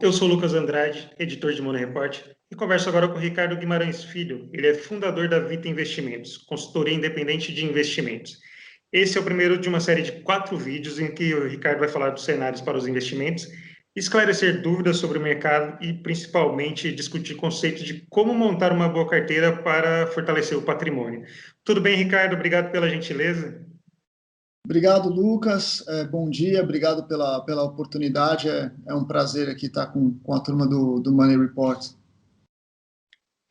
Eu sou o Lucas Andrade, editor de Money Report, e converso agora com o Ricardo Guimarães Filho. Ele é fundador da Vita Investimentos, consultoria independente de investimentos. Esse é o primeiro de uma série de 4 vídeos em que o Ricardo vai falar dos cenários para os investimentos, esclarecer dúvidas sobre o mercado e, principalmente, discutir conceitos de como montar uma boa carteira para fortalecer o patrimônio. Tudo bem, Ricardo? Obrigado pela gentileza. Obrigado, Lucas. Bom dia, obrigado pela oportunidade. É um prazer aqui estar com a turma do Money Report.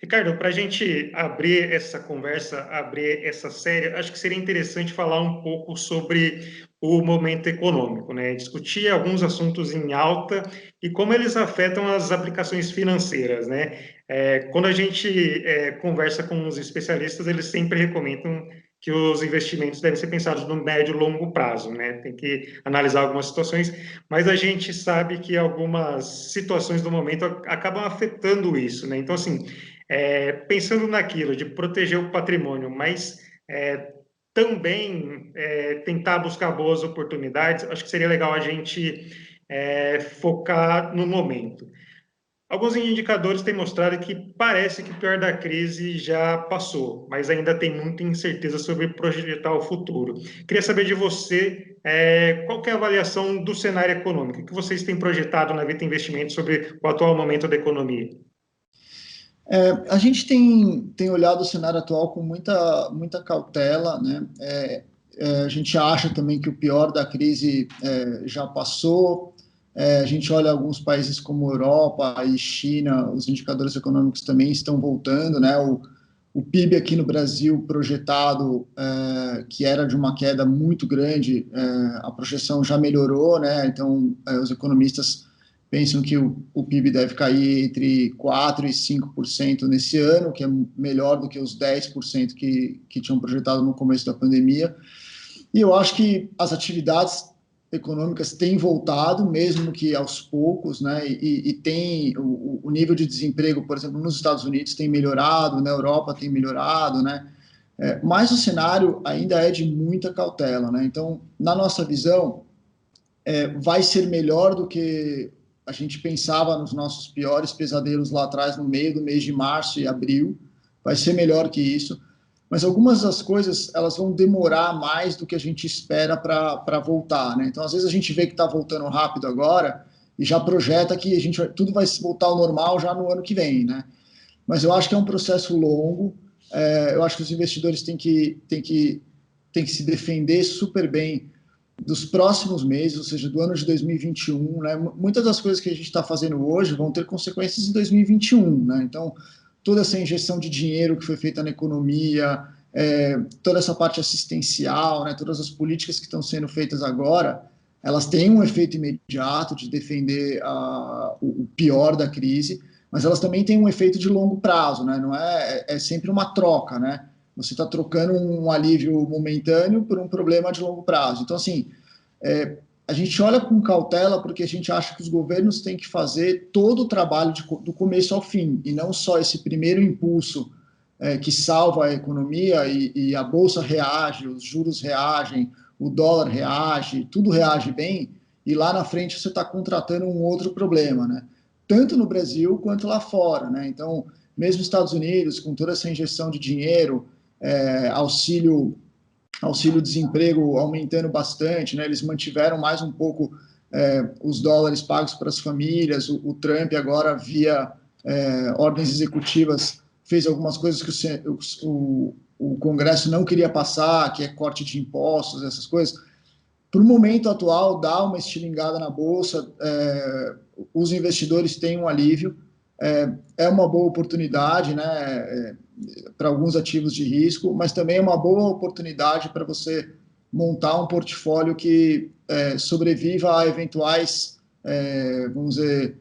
Ricardo, para a gente abrir essa conversa, abrir essa série, acho que seria interessante falar um pouco sobre o momento econômico, né? Discutir alguns assuntos em alta e como eles afetam as aplicações financeiras, né? Quando a gente conversa com os especialistas, eles sempre recomendam que os investimentos devem ser pensados no médio e longo prazo, né? Tem que analisar algumas situações, mas a gente sabe que algumas situações do momento acabam afetando isso, né? Então, assim, pensando naquilo de proteger o patrimônio, mas também tentar buscar boas oportunidades, acho que seria legal a gente focar no momento. Alguns indicadores têm mostrado que parece que o pior da crise já passou, mas ainda tem muita incerteza sobre projetar o futuro. Queria saber de você qual que é a avaliação do cenário econômico, o que vocês têm projetado na Vita Investimentos sobre o atual momento da economia. A gente tem olhado o cenário atual com muita cautela, né? A gente acha também que o pior da crise já passou. A gente olha alguns países como Europa e China, os indicadores econômicos também estão voltando, né? O PIB aqui no Brasil projetado, que era de uma queda muito grande, a projeção já melhorou, né? Então, os economistas pensam que o PIB deve cair entre 4% e 5% nesse ano, que é melhor do que os 10% que tinham projetado no começo da pandemia. E eu acho que as atividades econômicas têm voltado, mesmo que aos poucos, né? E tem o nível de desemprego, por exemplo, nos Estados Unidos tem melhorado, na Europa tem melhorado, né? Mas o cenário ainda é de muita cautela, né? Então, na nossa visão, vai ser melhor do que a gente pensava nos nossos piores pesadelos lá atrás, no meio do mês de março e abril. Vai ser melhor que isso. Mas algumas das coisas, elas vão demorar mais do que a gente espera para voltar, né? Então, às vezes a gente vê que está voltando rápido agora e já projeta que tudo vai voltar ao normal já no ano que vem, né? Mas eu acho que é um processo longo. Eu acho que os investidores têm que se defender super bem dos próximos meses, ou seja, do ano de 2021, né? Muitas das coisas que a gente está fazendo hoje vão ter consequências em 2021, né? Então, toda essa injeção de dinheiro que foi feita na economia, toda essa parte assistencial, né? Todas as políticas que estão sendo feitas agora, elas têm um efeito imediato de defender o pior da crise, mas elas também têm um efeito de longo prazo, né? Não é sempre uma troca, né? Você está trocando um alívio momentâneo por um problema de longo prazo. Então, assim, a gente olha com cautela porque a gente acha que os governos têm que fazer todo o trabalho do começo ao fim, e não só esse primeiro impulso que salva a economia e a bolsa reage, os juros reagem, o dólar reage, tudo reage bem, e lá na frente você está contratando um outro problema, né? Tanto no Brasil quanto lá fora, né? Então, mesmo nos Estados Unidos, com toda essa injeção de dinheiro, auxílio-desemprego aumentando bastante, né? Eles mantiveram mais um pouco os dólares pagos para as famílias. O Trump agora, via ordens executivas, fez algumas coisas que o Congresso não queria passar, que é corte de impostos, essas coisas. Para o momento atual, dá uma estilingada na Bolsa, os investidores têm um alívio, é uma boa oportunidade, né, para alguns ativos de risco, mas também é uma boa oportunidade para você montar um portfólio que sobreviva a eventuais, vamos dizer,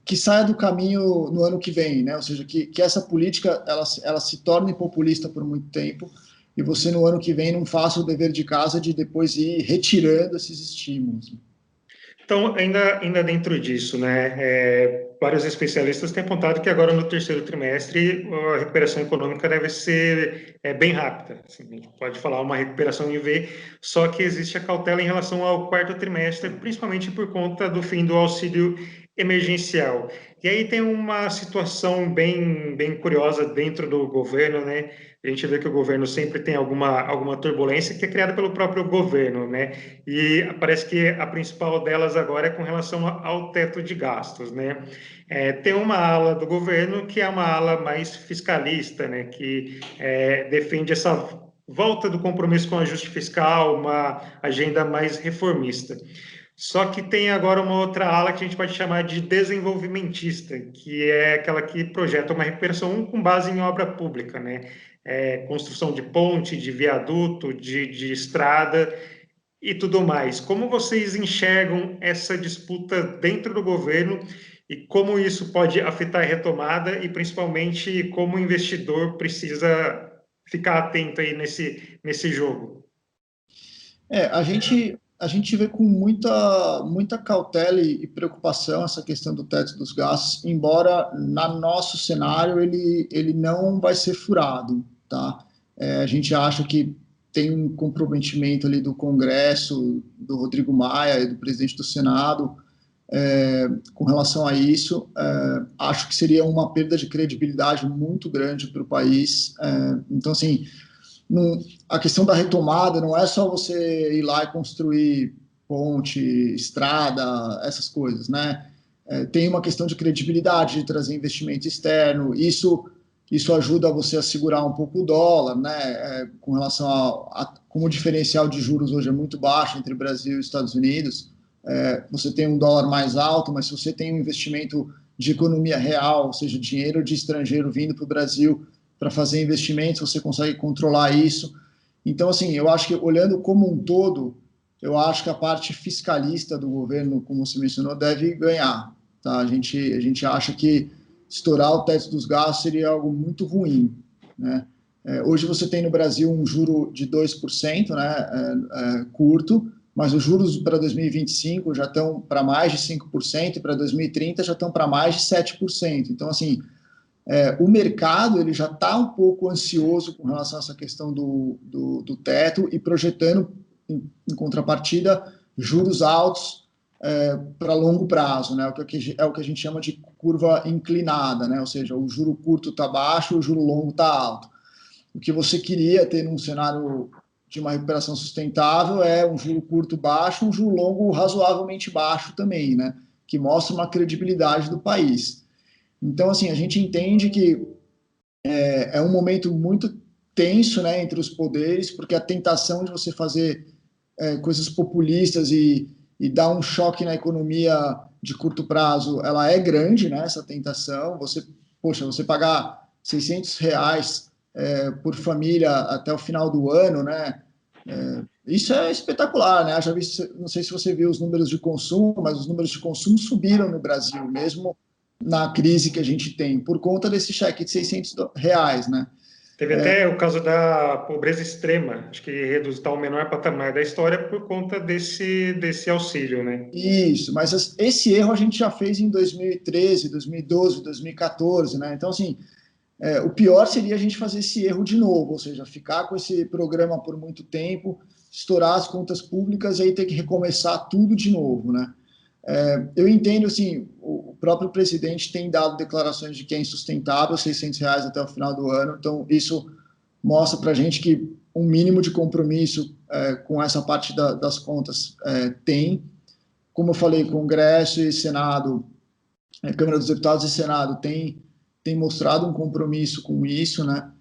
que saia do caminho no ano que vem, né? Ou seja, que essa política ela se torne populista por muito tempo e você no ano que vem não faça o dever de casa de depois ir retirando esses estímulos. Então, ainda dentro disso, né, vários especialistas têm apontado que agora no terceiro trimestre a recuperação econômica deve ser bem rápida. Assim, a gente pode falar uma recuperação em V, só que existe a cautela em relação ao quarto trimestre, principalmente por conta do fim do auxílio emergencial. E aí tem uma situação bem curiosa dentro do governo, né? A gente vê que o governo sempre tem alguma turbulência que é criada pelo próprio governo, né? E parece que a principal delas agora é com relação ao teto de gastos, né? Tem uma ala do governo que é uma ala mais fiscalista, né? Que defende essa volta do compromisso com o ajuste fiscal, uma agenda mais reformista. Só que tem agora uma outra ala que a gente pode chamar de desenvolvimentista, que é aquela que projeta uma recuperação com base em obra pública, né? Construção de ponte, de viaduto, de estrada e tudo mais. Como vocês enxergam essa disputa dentro do governo e como isso pode afetar a retomada e principalmente como o investidor precisa ficar atento aí nesse jogo? A gente vê com muita cautela e preocupação essa questão do teto dos gastos, embora no nosso cenário ele não vai ser furado, tá? A gente acha que tem um comprometimento ali do Congresso, do Rodrigo Maia e do presidente do Senado com relação a isso. Acho que seria uma perda de credibilidade muito grande para o país. Então, assim, não, a questão da retomada não é só você ir lá e construir ponte, estrada, essas coisas, né? Tem uma questão de credibilidade, de trazer investimento externo. Isso ajuda você a segurar um pouco o dólar, né? Com relação a como o diferencial de juros hoje é muito baixo entre Brasil e Estados Unidos. Você tem um dólar mais alto, mas se você tem um investimento de economia real, ou seja, dinheiro de estrangeiro vindo para o Brasil para fazer investimentos, você consegue controlar isso. Então, assim, eu acho que olhando como um todo, eu acho que a parte fiscalista do governo, como você mencionou, deve ganhar. Tá? A gente acha que estourar o teto dos gastos seria algo muito ruim, né? Hoje você tem no Brasil um juro de 2%, né, curto, mas os juros para 2025 já estão para mais de 5% e para 2030 já estão para mais de 7%. Então, assim, o mercado ele já está um pouco ansioso com relação a essa questão do teto e projetando, em contrapartida, juros altos para longo prazo, né? É o que a gente chama de curva inclinada, né? Ou seja, o juro curto está baixo, o juro longo está alto. O que você queria ter num cenário de uma recuperação sustentável é um juro curto baixo, um juro longo razoavelmente baixo também, né? Que mostra uma credibilidade do país. Então, assim, a gente entende que é um momento muito tenso, né, entre os poderes, porque a tentação de você fazer coisas populistas e dar um choque na economia de curto prazo, ela é grande, né, essa tentação. Você pagar R$ 600 por família até o final do ano, né, isso é espetacular, né? Não sei se você viu os números de consumo, mas os números de consumo subiram no Brasil, mesmo na crise que a gente tem, por conta desse cheque de R$ 600, né? Teve até o caso da pobreza extrema, acho que reduz está o menor patamar da história por conta desse auxílio, né? Isso, mas esse erro a gente já fez em 2013, 2012, 2014, né? Então, assim, o pior seria a gente fazer esse erro de novo, ou seja, ficar com esse programa por muito tempo, estourar as contas públicas e aí ter que recomeçar tudo de novo, né? Eu entendo, assim, o próprio presidente tem dado declarações de que é insustentável R$ 600 até o final do ano, então isso mostra para a gente que um mínimo de compromisso com essa parte das contas tem. Como eu falei, Congresso e Senado, Câmara dos Deputados e Senado tem mostrado um compromisso com isso, né?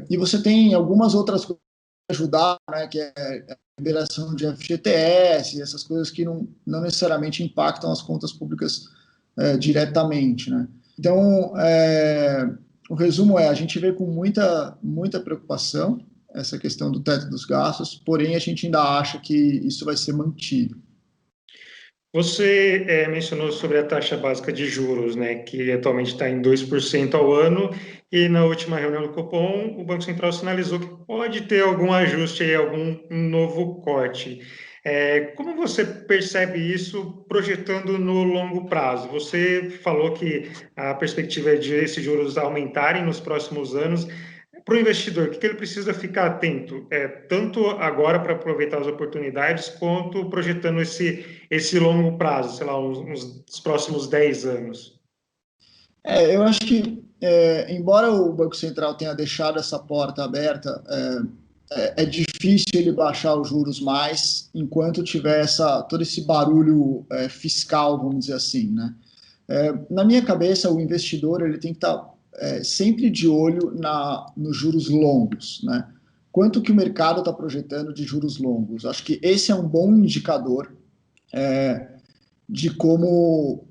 E você tem algumas outras coisas que ajudar, né? Que é a liberação de FGTS, essas coisas que não necessariamente impactam as contas públicas diretamente, né? Então, o resumo a gente vê com muita preocupação essa questão do teto dos gastos, porém a gente ainda acha que isso vai ser mantido. Você mencionou sobre a taxa básica de juros, né, que atualmente está em 2% ao ano, e na última reunião do Copom, o Banco Central sinalizou que pode ter algum ajuste, aí, algum novo corte. Como você percebe isso projetando no longo prazo? Você falou que a perspectiva é de esses juros aumentarem nos próximos anos. Para o investidor, o que ele precisa ficar atento? Tanto agora para aproveitar as oportunidades, quanto projetando esse longo prazo, sei lá, uns próximos 10 anos. Eu acho que, embora o Banco Central tenha deixado essa porta aberta, é difícil ele baixar os juros mais enquanto tiver todo esse barulho fiscal, vamos dizer assim, né? Na minha cabeça, o investidor ele tem que estar sempre de olho nos juros longos, né? Quanto que o mercado está projetando de juros longos? Acho que esse é um bom indicador de como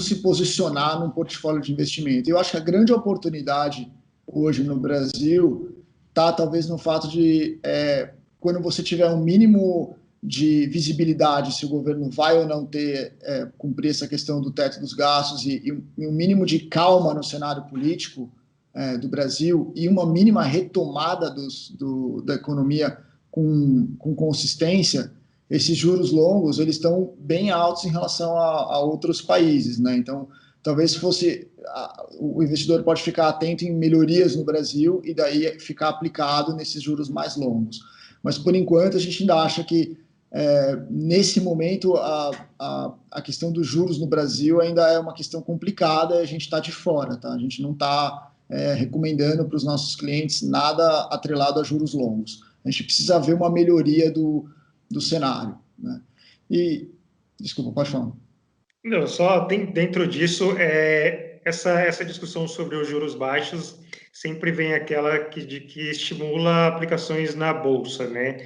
se posicionar num portfólio de investimento. Eu acho que a grande oportunidade hoje no Brasil está talvez no fato de quando você tiver um mínimo de visibilidade se o governo vai ou não cumprir essa questão do teto dos gastos e um mínimo de calma no cenário político do Brasil e uma mínima retomada da economia com consistência, esses juros longos eles estão bem altos em relação a outros países, né? Então, talvez o investidor pode ficar atento em melhorias no Brasil e daí ficar aplicado nesses juros mais longos. Mas por enquanto a gente ainda acha que nesse momento a questão dos juros no Brasil ainda é uma questão complicada e a gente está de fora, tá? A gente não está recomendando para os nossos clientes nada atrelado a juros longos. A gente precisa ver uma melhoria do cenário, né? E, desculpa, pode falar. Não, só dentro disso, essa discussão sobre os juros baixos sempre vem aquela de que estimula aplicações na bolsa, né?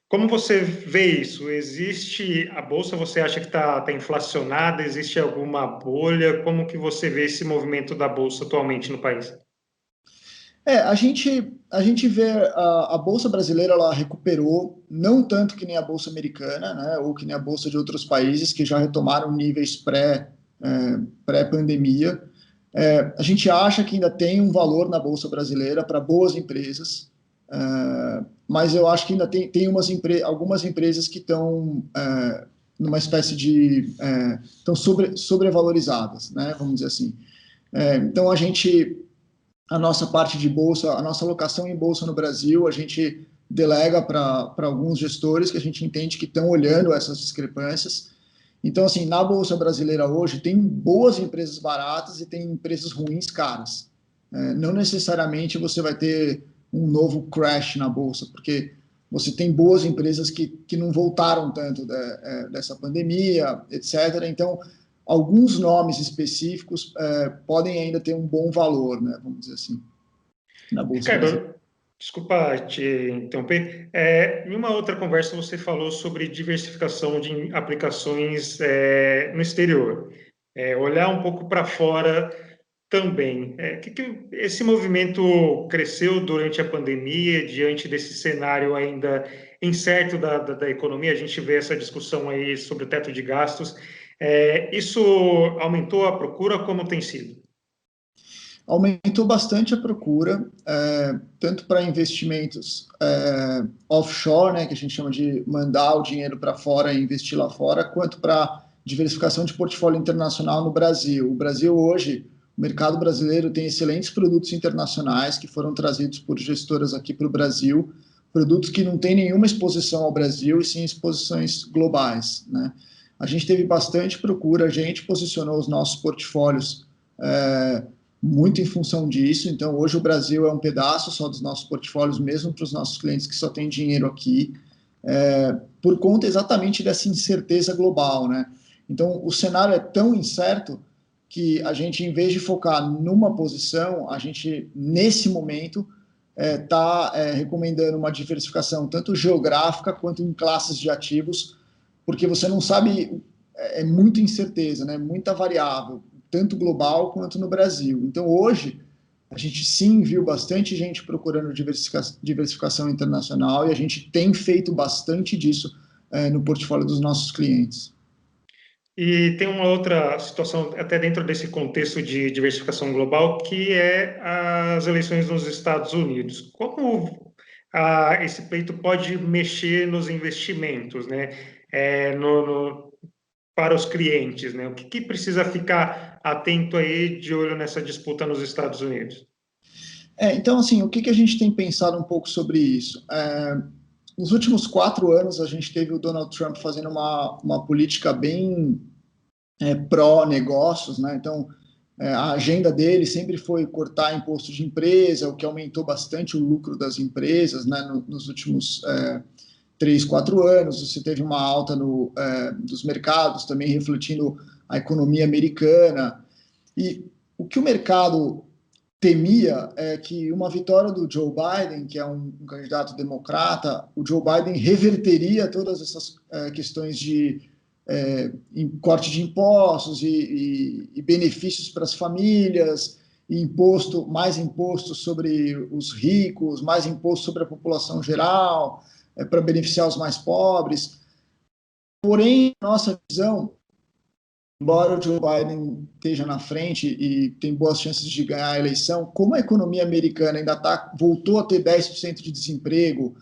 Como você vê isso? Existe a bolsa, você acha que está inflacionada? Existe alguma bolha? Como que você vê esse movimento da bolsa atualmente no país? A gente vê a Bolsa brasileira, ela recuperou, não tanto que nem a Bolsa americana, né, ou que nem a Bolsa de outros países que já retomaram níveis pré-pandemia. A gente acha que ainda tem um valor na Bolsa brasileira para boas empresas, mas eu acho que ainda tem algumas empresas que estão numa espécie de... estão sobrevalorizadas, né, vamos dizer assim. Então, a nossa parte de bolsa, a nossa alocação em bolsa no Brasil, a gente delega para alguns gestores que a gente entende que estão olhando essas discrepâncias. Então, assim, na bolsa brasileira hoje tem boas empresas baratas e tem empresas ruins caras. Não necessariamente você vai ter um novo crash na bolsa, porque você tem boas empresas que não voltaram tanto dessa pandemia, etc. Então, alguns nomes específicos podem ainda ter um bom valor, né, vamos dizer assim, na Bolsa Brasileira. Ricardo, desculpa te interromper. Em uma outra conversa, você falou sobre diversificação de aplicações no exterior. Olhar um pouco para fora também. Que esse movimento cresceu durante a pandemia, diante desse cenário ainda incerto da economia? A gente vê essa discussão aí sobre o teto de gastos. Isso aumentou a procura? Como tem sido? Aumentou bastante a procura, tanto para investimentos offshore, né, que a gente chama de mandar o dinheiro para fora e investir lá fora, quanto para diversificação de portfólio internacional no Brasil. O Brasil hoje, o mercado brasileiro tem excelentes produtos internacionais que foram trazidos por gestoras aqui para o Brasil, produtos que não têm nenhuma exposição ao Brasil e sim exposições globais, né? A gente teve bastante procura, a gente posicionou os nossos portfólios muito em função disso. Então, hoje o Brasil é um pedaço só dos nossos portfólios, mesmo para os nossos clientes que só têm dinheiro aqui, por conta exatamente dessa incerteza global, né? Então, o cenário é tão incerto que a gente, em vez de focar numa posição, a gente, nesse momento, está recomendando uma diversificação tanto geográfica quanto em classes de ativos, porque você não sabe, muita incerteza, né? Muita variável, tanto global quanto no Brasil. Então, hoje, a gente sim viu bastante gente procurando diversificação internacional e a gente tem feito bastante disso no portfólio dos nossos clientes. E tem uma outra situação, até dentro desse contexto de diversificação global, que é as eleições nos Estados Unidos. Como esse pleito pode mexer nos investimentos, né? Para os clientes, né? O que precisa ficar atento aí, de olho nessa disputa nos Estados Unidos? Então, assim, o que a gente tem pensado um pouco sobre isso? Nos últimos 4 anos, a gente teve o Donald Trump fazendo uma política bem pró-negócios, né? Então, a agenda dele sempre foi cortar imposto de empresa, o que aumentou bastante o lucro das empresas, né? Nos últimos 3, 4 anos. Você teve uma alta dos mercados, também refletindo a economia americana. E o que o mercado temia é que uma vitória do Joe Biden, que é um candidato democrata, o Joe Biden reverteria todas essas questões de corte de impostos e benefícios para as famílias, e mais imposto sobre os ricos, mais imposto sobre a população geral, para beneficiar os mais pobres. Porém, nossa visão, embora o Joe Biden esteja na frente e tem boas chances de ganhar a eleição, como a economia americana ainda voltou a ter 10% de desemprego,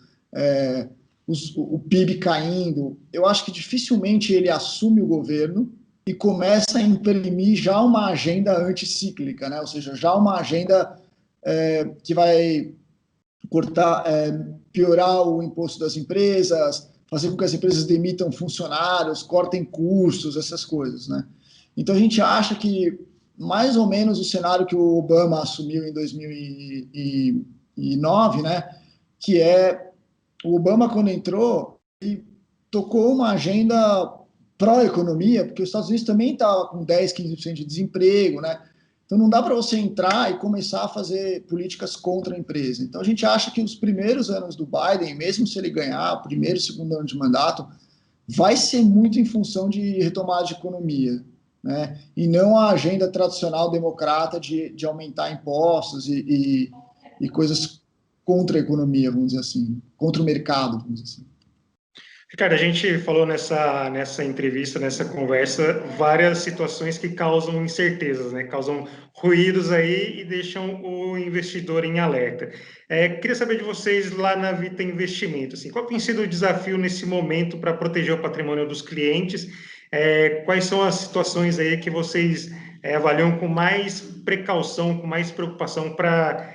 o PIB caindo, eu acho que dificilmente ele assume o governo e começa a imprimir já uma agenda anticíclica, né? Ou seja, já uma agenda que vai cortar, piorar o imposto das empresas, fazer com que as empresas demitam funcionários, cortem custos, essas coisas, né? Então a gente acha que mais ou menos o cenário que o Obama assumiu em 2009, né? Que o Obama, quando entrou, ele tocou uma agenda pró-economia, porque os Estados Unidos também estavam com 10, 15% de desemprego, né? Então não dá para você entrar e começar a fazer políticas contra a empresa. Então a gente acha que os primeiros anos do Biden, mesmo se ele ganhar, primeiro e segundo ano de mandato, vai ser muito em função de retomada de economia, né? E não a agenda tradicional democrata de aumentar impostos e coisas contra a economia, vamos dizer assim, contra o mercado, vamos dizer assim. Ricardo, a gente falou nessa entrevista, nessa conversa, várias situações que causam incertezas, né? Causam ruídos aí e deixam o investidor em alerta. Queria saber de vocês lá na Vita Investimento, assim, qual tem sido o desafio nesse momento para proteger o patrimônio dos clientes? Quais são as situações aí que vocês avaliam com mais precaução, com mais preocupação para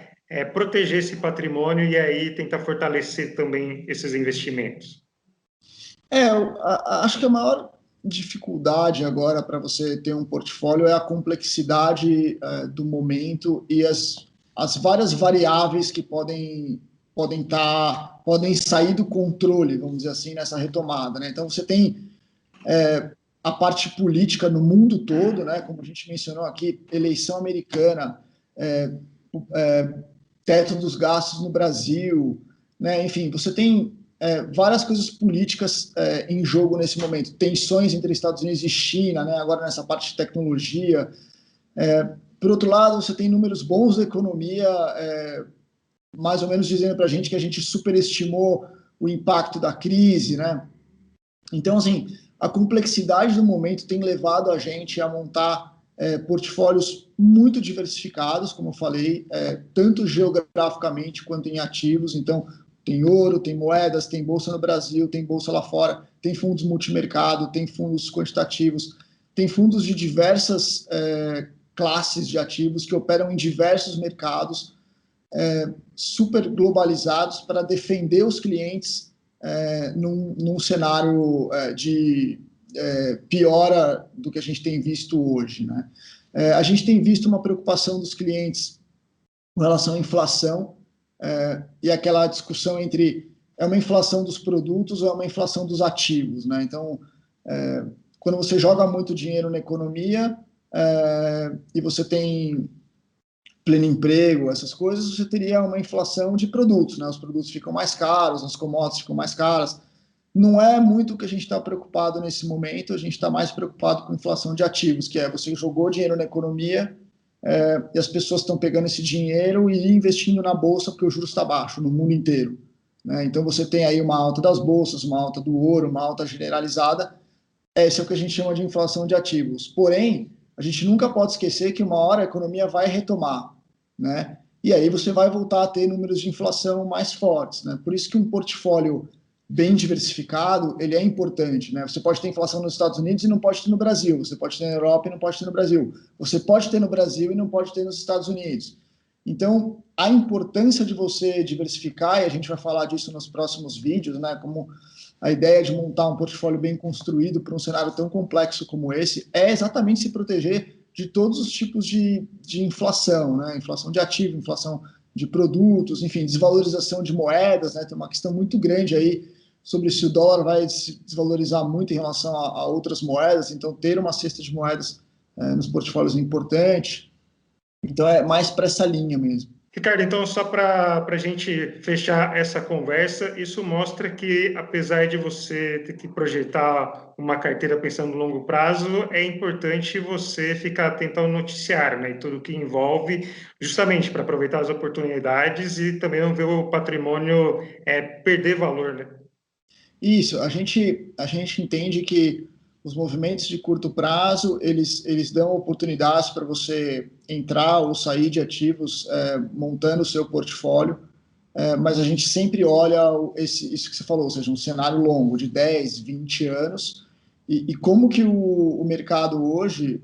proteger esse patrimônio e aí tentar fortalecer também esses investimentos? Acho que a maior dificuldade agora para você ter um portfólio é a complexidade do momento e as várias variáveis que podem sair do controle, vamos dizer assim, nessa retomada, né? Então você tem a parte política no mundo todo, né? Como a gente mencionou aqui, eleição americana, teto dos gastos no Brasil, né? Enfim, você tem várias coisas políticas em jogo nesse momento, tensões entre Estados Unidos e China, né? Agora nessa parte de tecnologia. Por outro lado, você tem números bons da economia, mais ou menos dizendo para a gente que a gente superestimou o impacto da crise, né? Então, assim, a complexidade do momento tem levado a gente a montar portfólios muito diversificados, como eu falei, tanto geograficamente quanto em ativos. Então, tem ouro, tem moedas, tem bolsa no Brasil, tem bolsa lá fora, tem fundos multimercado, tem fundos quantitativos, tem fundos de diversas classes de ativos que operam em diversos mercados, super globalizados para defender os clientes num cenário de piora do que a gente tem visto hoje, né? A gente tem visto uma preocupação dos clientes com relação à inflação e aquela discussão entre é uma inflação dos produtos ou é uma inflação dos ativos, né? Então, quando você joga muito dinheiro na economia e você tem pleno emprego, essas coisas, você teria uma inflação de produtos, né? Os produtos ficam mais caros, as commodities ficam mais caras. Não é muito o que a gente está preocupado nesse momento, a gente está mais preocupado com inflação de ativos, que é você jogou dinheiro na economia e as pessoas estão pegando esse dinheiro e investindo na bolsa porque o juros está baixo no mundo inteiro, né? Então você tem aí uma alta das bolsas, uma alta do ouro, uma alta generalizada. Esse é o que a gente chama de inflação de ativos. Porém, a gente nunca pode esquecer que uma hora a economia vai retomar, né? e aí você vai voltar a ter números de inflação mais fortes, né? Por isso que um portfólio bem diversificado, ele é importante, né? Você pode ter inflação nos Estados Unidos e não pode ter no Brasil, você pode ter na Europa e não pode ter no Brasil, você pode ter no Brasil e não pode ter nos Estados Unidos. Então, a importância de você diversificar, e a gente vai falar disso nos próximos vídeos, né? Como a ideia de montar um portfólio bem construído para um cenário tão complexo como esse, é exatamente se proteger de todos os tipos de inflação, né? Inflação de ativo, inflação de produtos, enfim, desvalorização de moedas, né? Tem uma questão muito grande aí sobre se o dólar vai se desvalorizar muito em relação a outras moedas, então ter uma cesta de moedas nos portfólios é importante. Então é mais para essa linha mesmo. Ricardo, então, só para a gente fechar essa conversa, isso mostra que, apesar de você ter que projetar uma carteira pensando no longo prazo, é importante você ficar atento ao noticiário, né, e tudo que envolve, justamente para aproveitar as oportunidades e também não ver o patrimônio perder valor, né? Isso, a gente entende que os movimentos de curto prazo, eles dão oportunidades para você entrar ou sair de ativos montando o seu portfólio, mas a gente sempre olha isso que você falou, ou seja, um cenário longo, de 10, 20 anos, e como que o mercado hoje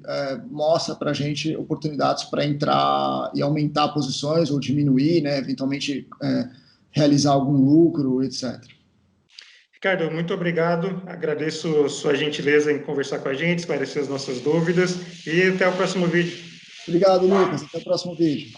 mostra para a gente oportunidades para entrar e aumentar posições ou diminuir, né, eventualmente realizar algum lucro, etc. Ricardo, muito obrigado. Agradeço sua gentileza em conversar com a gente, esclarecer as nossas dúvidas e até o próximo vídeo. Obrigado, Lucas. Até o próximo vídeo.